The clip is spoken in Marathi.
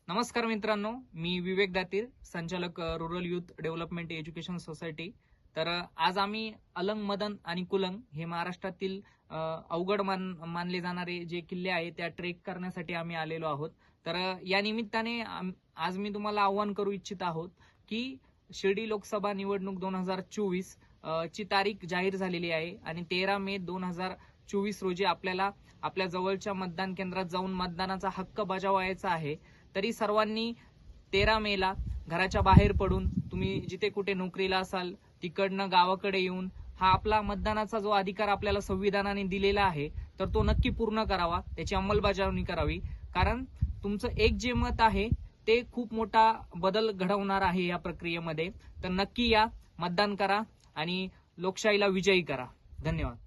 नमस्कार मित्रांनो, मी विवेक दातीर, संचालक rural youth development education society. तर आज आम्ही अलंग, मदन आणि कुलंग हे महाराष्ट्रातील अवघड मानले जाणारे जे किल्ले आहेत त्या ट्रेक करण्यासाठी आम्ही आलेलो आहोत। तर या निमित्ताने आज मी तुम्हाला आवाहन करू इच्छित आहोत की शिर्डी लोकसभा निवडणूक 2024 ची तारीख जाहीर झालेली आहे आणि 13 मे 2024 रोजी आपल्याला आपल्या जवळच्या मतदान केंद्रात जाऊन मतदानाचा हक्क बजावायचा आहे। तरी सर्वांनी 13 मेला घराच्या बाहेर पडून तुम्ही जिथे कुठे नोकरीला असाल तिकडनं गावाकडे येऊन हा आपला मतदानाचा जो अधिकार आपल्याला संविधानाने दिलेला आहे तर तो नक्की पूर्ण करावा, त्याची अंमलबजावणी करावी। कारण तुमचं एक जे मत आहे ते खूप मोठा बदल घडवणार आहे या प्रक्रियेमध्ये। तर नक्की या, मतदान करा आणि लोकशाहीला विजयी करा। धन्यवाद।